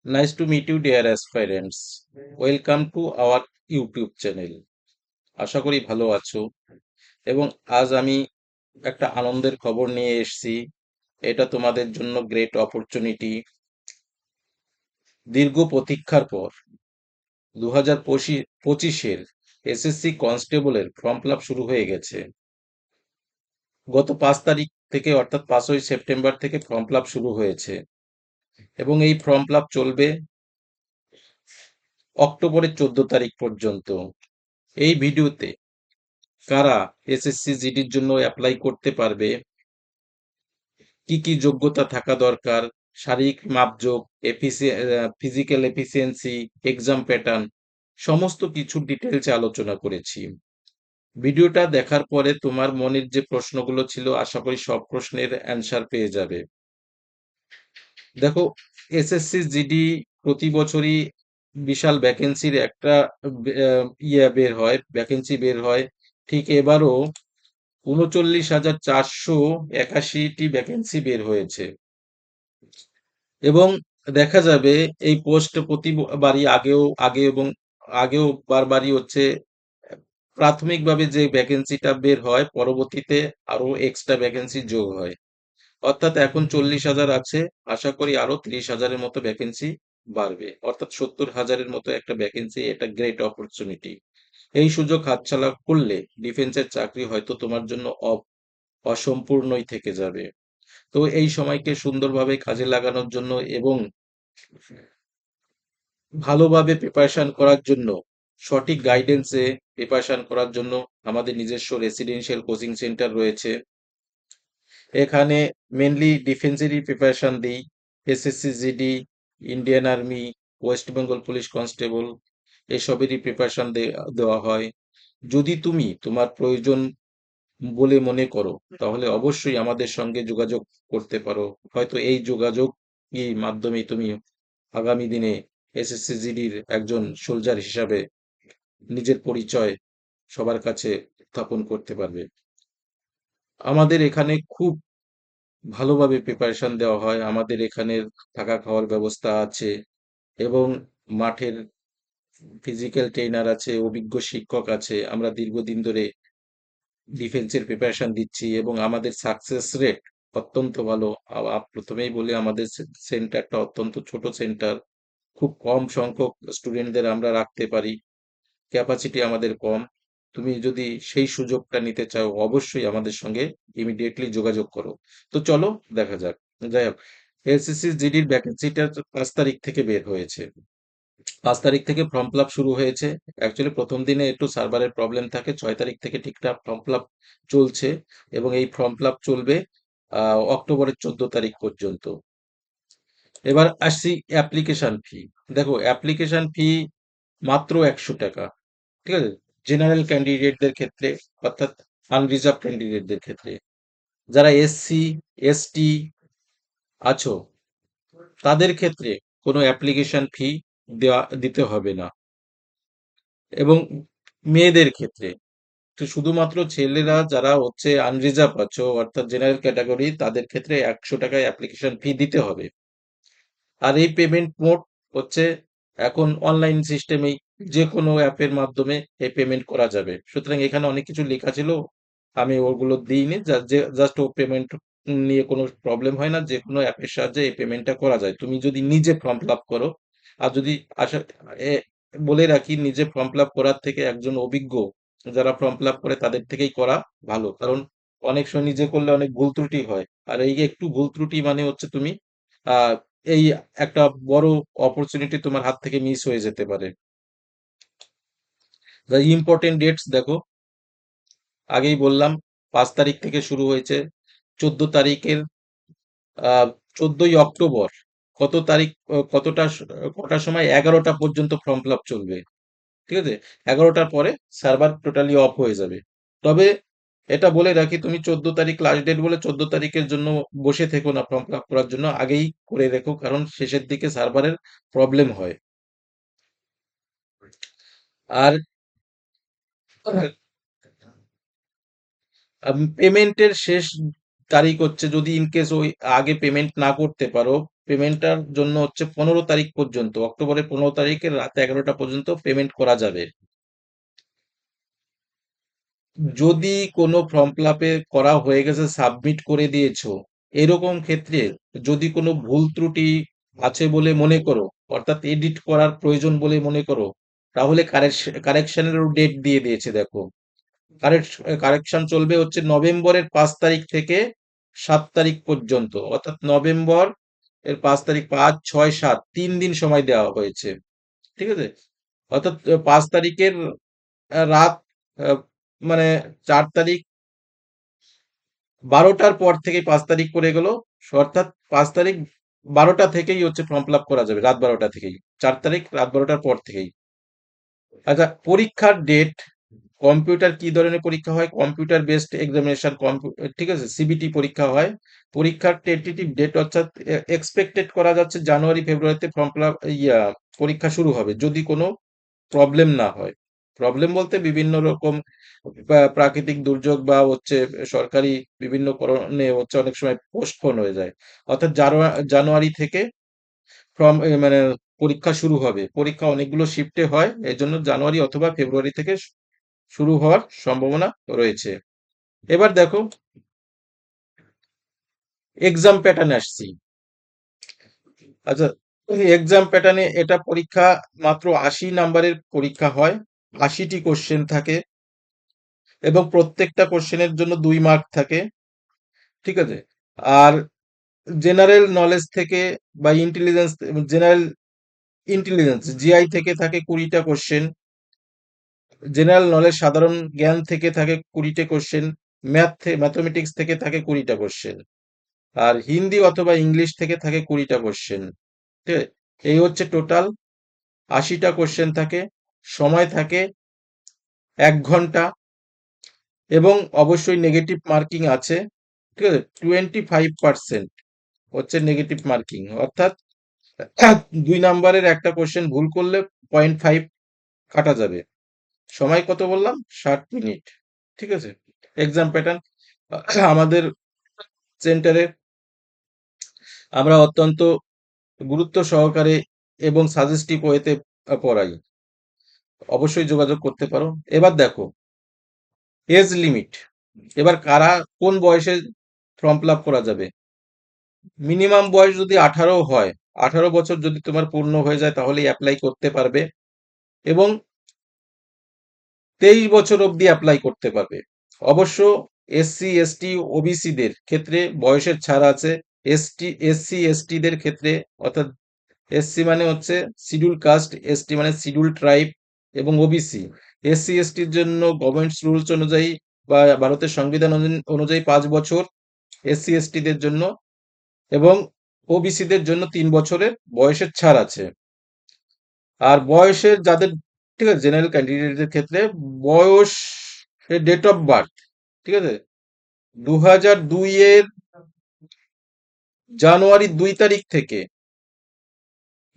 Nice to meet you, dear aspirants. Welcome to our YouTube channel. আশা করি ভালো আছো এবং আজ আমি একটা আনন্দের খবর নিয়ে এসেছি। এটা তোমাদের জন্য গ্রেট অপরচুনিটি। দীর্ঘ প্রতীক্ষার পর 2025-এর এসএসসি কনস্টেবলের ফর্ম ফিল আপ শুরু হয়ে গেছে। গত 5 তারিখ থেকে অর্থাৎ 5ই সেপ্টেম্বর থেকে ফর্ম ফিল আপ শুরু হয়েছে এবং এই ফর্ম ফিল আপ চলবে অক্টোবরের 14 তারিখ পর্যন্ত। এই ভিডিওতে কারা এসএসসি জিডির জন্য অ্যাপ্লাই করতে পারবে, কি কি যোগ্যতা থাকা দরকার, শারীরিক মাপজোক, ফিজিক্যাল এফিসিয়েন্সি, এক্সাম প্যাটার্ন, সমস্ত কিছু ডিটেলসে আলোচনা করেছি। ভিডিওটা দেখার পরে তোমার মনের যে প্রশ্নগুলো ছিল আশা করি সব প্রশ্নের অ্যান্সার পেয়ে যাবে। দেখো, এসএসসি জিডি প্রতি বছরই বিশাল ভ্যাকেন্সির একটা ভ্যাকেন্সি বের হয়। ঠিক এবারও ৩৯,৪৮১টি ভ্যাকেন্সি বের হয়েছে এবং দেখা যাবে এই পোস্ট প্রতিবারই আগেও বারবারই হচ্ছে। প্রাথমিকভাবে যে ভ্যাকেন্সিটা বের হয় পরবর্তীতে আরো এক্সট্রা ভ্যাকেন্সি যোগ হয়, অর্থাৎ এখন 40,000 আছে। আশা করি আরো 30,000-এর মতো ভ্যাকেন্সি বাড়বে, অর্থাৎ 70,000-এর মতো একটা ভ্যাকেন্সি। এটা গ্রেট অপরচুনিটি। এই সুযোগ হাতছাড়া করলে ডিফেন্সের চাকরি হয়তো তোমার জন্য অসম্পূর্ণই থেকে যাবে। তো এই সময়কে সুন্দরভাবে কাজে লাগানোর জন্য এবং ভালোভাবে প্রিপারেশন করার জন্য, সঠিক গাইডেন্সে প্রিপারেশন করার জন্য আমাদের নিজস্ব রেসিডেন্সিয়াল কোচিং সেন্টার রয়েছে। এখানে মেনলি ডিফেন্সেরই প্রিপারেশন দিই। SSC GD, Indian army, West Bengal police constable এসবেরই প্রিপারেশন দেওয়া হয়। যদি তুমি তোমার প্রয়োজন বলে মনে করো তাহলে অবশ্যই আমাদের সঙ্গে যোগাযোগ করতে পারো। হয়তো এই যোগাযোগ মাধ্যমে তুমি আগামী দিনে এসএসসি জিডির একজন সোলজার হিসাবে নিজের পরিচয় সবার কাছে স্থাপন করতে পারবে। আমাদের এখানে খুব ভালোভাবে প্রিপারেশন দেওয়া হয়। আমাদের এখানে থাকা খাওয়ার ব্যবস্থা আছে এবং মাঠের ফিজিক্যাল ট্রেনার আছে, অভিজ্ঞ শিক্ষক আছে। আমরা দীর্ঘদিন ধরে ডিফেন্সের প্রিপারেশন দিচ্ছি এবং আমাদের সাকসেস রেট অত্যন্ত ভালো। প্রথমেই বলি, আমাদের সেন্টারটা অত্যন্ত ছোট সেন্টার। খুব কম সংখ্যক স্টুডেন্টদের আমরা রাখতে পারি, ক্যাপাসিটি আমাদের কম। তুমি যদি সেই সুযোগটা নিতে চাও অবশ্যই আমাদের সঙ্গে ইমিডিয়েটলি যোগাযোগ করো। তো চলো দেখা যাক। যাই হোক, এসএসসি জিডির ভ্যাকেন্সিটা 5 তারিখ থেকে বের হয়েছে। 5 তারিখ থেকে ফর্ম ফিল আপ শুরু হয়েছে। অ্যাকচুয়ালি প্রথম দিনে একটু সার্ভারের প্রবলেম থাকে। 6 তারিখ থেকে ঠিকঠাক ফর্ম ফিল আপ চলছে এবং এই ফর্ম ফিল আপ চলবে অক্টোবরের 14 তারিখ পর্যন্ত। এবার আসছি অ্যাপ্লিকেশন ফি। দেখো, অ্যাপ্লিকেশন ফি মাত্র 100 টাকা। ঠিক আছে? জেনারেল ক্যান্ডিডেটদের ক্ষেত্রে, অর্থাৎ আনরিজার্ভ ক্যান্ডিডেটদের ক্ষেত্রে। যারা এসসি, এসটি আছো তাদের ক্ষেত্রে কোনো অ্যাপ্লিকেশন ফি দিতে হবে না। এবং মেয়েদের ক্ষেত্রে তো শুধুমাত্র ছেলেরা যারা হচ্ছে আনরিজার্ভ আছো অর্থাৎ জেনারেল ক্যাটাগরি, তাদের ক্ষেত্রে 100 টাকায় অ্যাপ্লিকেশন ফি দিতে হবে। আর এই পেমেন্ট মোড হচ্ছে এখন অনলাইন সিস্টেমেই, যে কোনো অ্যাপের মাধ্যমে এই পেমেন্ট করা যাবে। সুতরাং এখানে অনেক কিছু লেখা ছিল, আমি ওগুলো দিইনি। জাস্ট ও পেমেন্ট নিয়ে কোনো প্রবলেম হয় না। যে কোনো অ্যাপের সাহায্যে এই পেমেন্টটা করা যায় তুমি যদি নিজে ফর্ম ফিল আপ করো। আর যদি আশা এ, বলে রাখি, নিজে ফর্ম ফিল আপ করার থেকে একজন অভিজ্ঞ যারা ফর্ম ফিল আপ করে তাদের থেকেই করা ভালো। কারণ অনেক সময় নিজে করলে অনেক ভুল ত্রুটি হয়, আর এই একটু ভুল ত্রুটি মানে হচ্ছে তুমি আহ এই একটা বড় অপরচুনিটি তোমার হাত থেকে মিস হয়ে যেতে পারে। দ্য ইম্পর্টেন্ট ডেটস দেখো, আগেই বললাম 5 তারিখ থেকে শুরু হয়েছে। 14 তারিখের 14ই অক্টোবর কত তারিখ, কটার সময়, 11টা পর্যন্ত ফর্ম ফিল আপ চলবে। ঠিক আছে? 11টার পরে সার্ভার টোটালি অফ হয়ে যাবে। তবে এটা বলে রাখি, তুমি 14 তারিখ লাস্ট ডেট বলে 14 তারিখের জন্য বসে থেকো না। ফর্ম ফিল আপ করার জন্য আগেই করে রেখো, কারণ শেষের দিকে সার্ভারের প্রবলেম হয়। আর পেমেন্টের শেষ তারিখ হচ্ছে, যদি ইন কেস ওই আগে পেমেন্ট না করতে পারো, পেমেন্টটার জন্য হচ্ছে 15 তারিখ পর্যন্ত, অক্টোবরের 15 তারিখের রাত 11টা পর্যন্ত পেমেন্ট করা যাবে। যদি কোনো ফর্ম ফিল আপে করা হয়ে গেছে, সাবমিট করে দিয়েছো, এরকম ক্ষেত্রে যদি কোনো ভুল ত্রুটি আছে বলে মনে করো, অর্থাৎ এডিট করার প্রয়োজন বলে মনে করো, তাহলে কারেকশনেরও ডেট দিয়ে দিয়েছে দেখো। কারেকশন চলবে হচ্ছে নভেম্বরের 5 তারিখ থেকে 7 তারিখ পর্যন্ত, অর্থাৎ নভেম্বর এর 5 তারিখ, 5, 6, 7, 3 দিন সময় দেওয়া হয়েছে। ঠিক আছে, অর্থাৎ 5 তারিখের রাত, আহ, মানে 4 তারিখ 12টার পর থেকে 5 তারিখ করে গেল, অর্থাৎ 5 তারিখ 12টা থেকেই হচ্ছে ফর্ম ফিল আপ করা যাবে, রাত 12টা থেকেই, 4 তারিখ রাত 12টার পর থেকেই। আচ্ছা, পরীক্ষার ডেট, কম্পিউটার কি ধরনের পরীক্ষা হয়? কম্পিউটার বেসড এক্সামিনেশন, ঠিক আছে, সিবিটি পরীক্ষা হয়। পরীক্ষার টেন্টেটিভ ডেট অর্থাৎ এক্সপেক্টেড করা যাচ্ছে জানুয়ারি ফেব্রুয়ারিতে ফর্ম ফিল আপ, পরীক্ষা শুরু হবে, যদি কোনো প্রবলেম না হয়। প্রবলেম বলতে বিভিন্ন রকম প্রাকৃতিক দুর্যোগ বা হচ্ছে সরকারি বিভিন্ন কারণে হচ্ছে অনেক সময় পোস্টপোন হয়ে যায়। অর্থাৎ জানুয়ারি থেকে ফর্ম মানে পরীক্ষা শুরু হবে। পরীক্ষা অনেকগুলো শিফটে হয়, এই জন্য জানুয়ারি অথবা ফেব্রুয়ারি থেকে শুরু হওয়ার সম্ভাবনা রয়েছে। এবার দেখো, এক্সাম প্যাটার্নে আসছি। আচ্ছা, এক্সাম প্যাটার্নে এটা পরীক্ষা মাত্র 80 নাম্বারের পরীক্ষা হয়, 80টি কোশ্চেন থাকে, এবং প্রত্যেকটা কোশ্চেনের জন্য 2 মার্ক থাকে। ঠিক আছে, আর জেনারেল নলেজ থেকে বা ইন্টেলিজেন্স, জেনারেল ইন্টেলিজেন্স জিআই থেকে থাকে 20টা কোশ্চেন, জেনারেল নলেজ সাধারণ জ্ঞান থেকে থাকে 20টা কোশ্চেন, ম্যাথমেটিক্স থেকে থাকে 20টা কোশ্চেন, আর হিন্দি অথবা ইংলিশ থেকে থাকে 20টা কোশ্চেন। ঠিক আছে, এই হচ্ছে টোটাল 80টা কোশ্চেন থাকে। সময় থাকে 1 ঘন্টা, এবং অবশ্যই নেগেটিভ মার্কিং আছে। ঠিক আছে, 25% হচ্ছে নেগেটিভ মার্কিং, অর্থাৎ 2 নাম্বারের একটা কোশ্চেন ভুল করলে 0.5 কাটা যাবে। সময় কত বললাম? 60 মিনিট। ঠিক আছে, এক্সাম প্যাটার্ন আমাদের সেন্টারে আমরা অত্যন্ত গুরুত্ব সহকারে এবং সাজেস্টিভ ওয়েতে পড়াই। অবশ্যই যোগাযোগ করতে পারো। এবার দেখো, এজ লিমিট। এবার কারা কোন বয়সে ফর্ম ফিল আপ করা যাবে? মিনিমাম বয়স যদি 18 হয়, 18 বছর যদি তোমার পূর্ণ হয়ে যায়, তাহলে অ্যাপ্লাই করতে পারবে, এবং 23 বছর অবধি অ্যাপ্লাই করতে পারবে। অবশ্য এসসি এসটি ওবিসিদের ক্ষেত্রে বয়সের ছাড় আছে। এসসি এসটিদের ক্ষেত্রে, অর্থাৎ এসসি মানে হচ্ছে শিডিউল কাস্ট, এসটি মানে শিডিউল ট্রাইব, এবং ওবিসি, এসসি এসটির জন্য গভর্নমেন্ট রুলস অনুযায়ী বা ভারতের সংবিধান অনুযায়ী 5 বছর এসসি এসটিদের জন্য, এবং ওবিসিদের জন্য 3 বছরের বয়সের ছাড় আছে। আর বয়সের যাদের, ঠিক আছে, জেনারেল ক্যান্ডিডেটদের ক্ষেত্রে বয়স, ডেট অফ বার্থ, ঠিক আছে, 2002 এর জানুয়ারি 2 তারিখ থেকে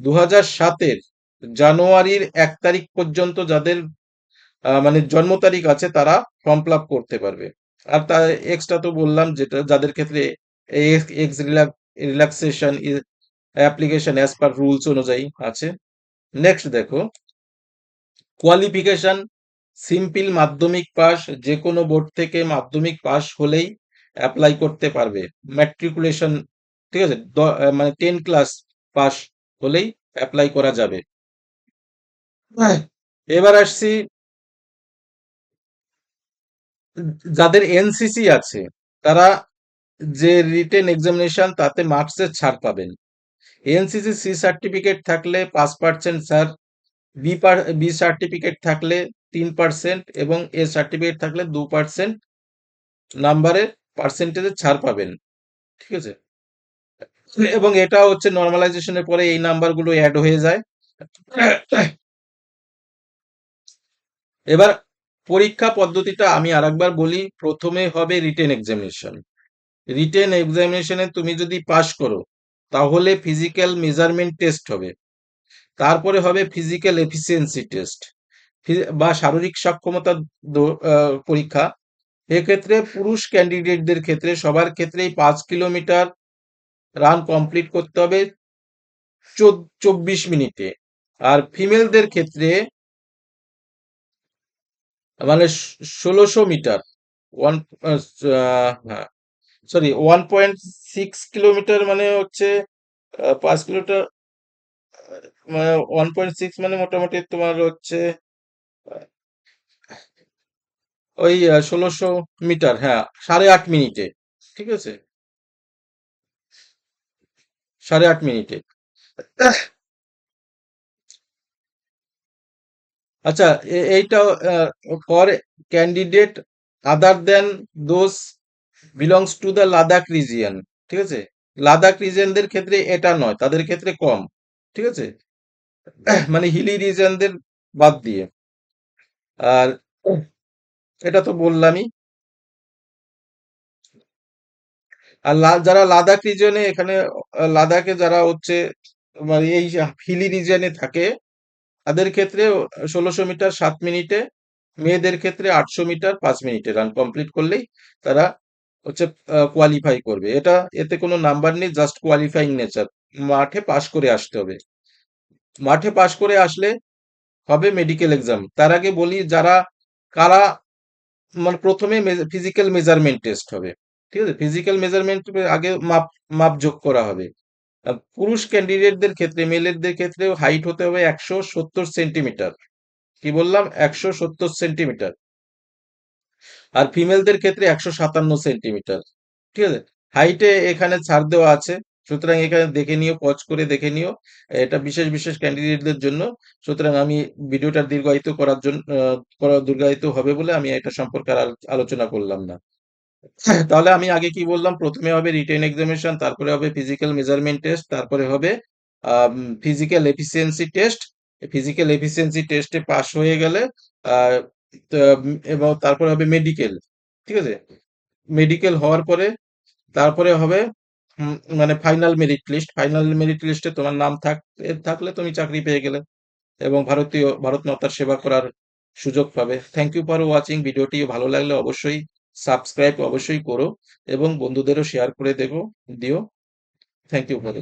2007-এর জানুয়ারির 1 তারিখ পর্যন্ত যাদের মানে জন্ম তারিখ আছে, তারা ফর্ম ফিল আপ করতে পারবে। আর তা এক্সট্রা তো বললাম, যেটা যাদের ক্ষেত্রে x relaxation application as per rules অনুযায়ী আছে। নেক্সট দেখো, কোয়ালিফিকেশন, সিম্পল মাধ্যমিক পাস, যে কোনো বোর্ড থেকে মাধ্যমিক পাস হলেই অ্যাপ্লাই করতে পারবে। ম্যাট্রিকুলেশন, ঠিক আছে, মানে 10 ক্লাস পাস হলেই অ্যাপ্লাই করা যাবে। হ্যাঁ, এবার আসছি, যাদের এনসিসি আছে, তারা যে রিটেন এক্সামিনেশন, তাতে মার্কসের ছাড় পাবেন। এনসিসি সি সার্টিফিকেট থাকলে 5% স্যার, বি সার্টিফিকেট থাকলে 3%, এবং এ সার্টিফিকেট থাকলে 2% নাম্বারের পার্সেন্টেজে ছাড় পাবেন। ঠিক আছে, এবং এটা হচ্ছে নর্মালাইজেশনের পরে এই নাম্বারগুলো অ্যাড হয়ে যায়। এবার পরীক্ষা পদ্ধতিটা আমি আরেকবার বলি। প্রথমে হবে রিটেন এক্সামিনেশন। রিটেন এক্সামিনেশনে তুমি যদি পাশ করো, তাহলে ফিজিক্যাল মেজারমেন্ট টেস্ট হবে, তারপরে হবে ফিজিক্যাল এফিসিয়েন্সি টেস্ট বা শারীরিক সক্ষমতা পরীক্ষা, এক্ষেত্রে পুরুষ ক্যান্ডিডেটদের ক্ষেত্রে সবার ক্ষেত্রেই 5 কিলোমিটার রান কমপ্লিট করতে হবে 24 মিনিটে। আর ফিমেলদের ক্ষেত্রে মানে 1600 মিটার, ওয়ান হ্যাঁ, সরি 1.6 কিলোমিটার মানে হচ্ছে 5 কিলোমিটার, মানে 1.6 মানে মোটামুটি তোমার হচ্ছে ওই 1600 মিটার, হ্যাঁ, 8.5 মিনিটে। ঠিক আছে, 8.5 মিনিটে। আচ্ছা, এইটা for candidate other than those belongs to the Ladakh region. ঠিক আছে, লাদাখ রিজিয়নদের ক্ষেত্রে এটা নয়, তাদের ক্ষেত্রে কম। ঠিক আছে, মানে হিলি রিজিয়নদের বাদ দিয়ে। আর এটা তো বললামই। আর যারা লাদাখ রিজিয়নে এখানে লাদাখে যারা হচ্ছে মানে এই হিলি রিজিয়নে থাকে, তাদের ক্ষেত্রে 1600 মিটার 7 মিনিটে, মেয়েদের ক্ষেত্রে 800 মিটার 5 মিনিটে রান কমপ্লিট করলেই তারা হচ্ছে কোয়ালিফাই করবে। এটা, এতে কোনো নাম্বার নেই, জাস্ট কোয়ালিফাইং নেচার। মাঠে পাশ করে আসতে হবে। মাঠে পাশ করে আসলে হবে মেডিকেল এক্সাম। তার আগে বলি যারা কারা, মানে প্রথমে ফিজিক্যাল মেজারমেন্ট টেস্ট হবে। ঠিক আছে, ফিজিক্যাল মেজারমেন্ট আগে মাপ মাপ যোগ করা হবে। পুরুষ ক্যান্ডিডেটদের ক্ষেত্রে, মেলেরদের ক্ষেত্রে হাইট হতে হবে 170 সেন্টিমিটার। কি বললাম, 170 সেন্টিমিটার। আর ফিমেলদের ক্ষেত্রে 157 সেন্টিমিটার। ঠিক আছে, হাইটে এখানে ছাড় দেওয়া আছে, সুতরাং এখানে দেখে নিও, পজ করে দেখে নিও। এটা বিশেষ বিশেষ ক্যান্ডিডেটদের জন্য। সুতরাং আমি ভিডিওটা দীর্ঘায়িত করার জন্য দীর্ঘায়িত হবে বলে আমি এটা সম্পর্কে আর আলোচনা করলাম না। তাহলে আমি আগে কি বললাম, প্রথমে হবে রিটেন এক্সামিনেশন, তারপরে হবে ফিজিক্যাল মেজারমেন্ট টেস্ট, তারপরে হবে physical efficiency test. Physical efficiency টেস্টে পাশ হয়ে গেলে আহ, এবং তারপরে হবে মেডিকেল। ঠিক আছে, মেডিকেল হওয়ার পরে তারপরে হবে মানে final merit list. Final merit লিস্টে তোমার নাম থাকলে তুমি চাকরি পেয়ে গেলে এবং ভারত মাতার সেবা করার সুযোগ পাবে। Thank you for watching. ভিডিওটি ভালো লাগলে অবশ্যই সাবস্ক্রাইব অবশ্যই করো এবং বন্ধুদেরও শেয়ার করে দিও। Thank you for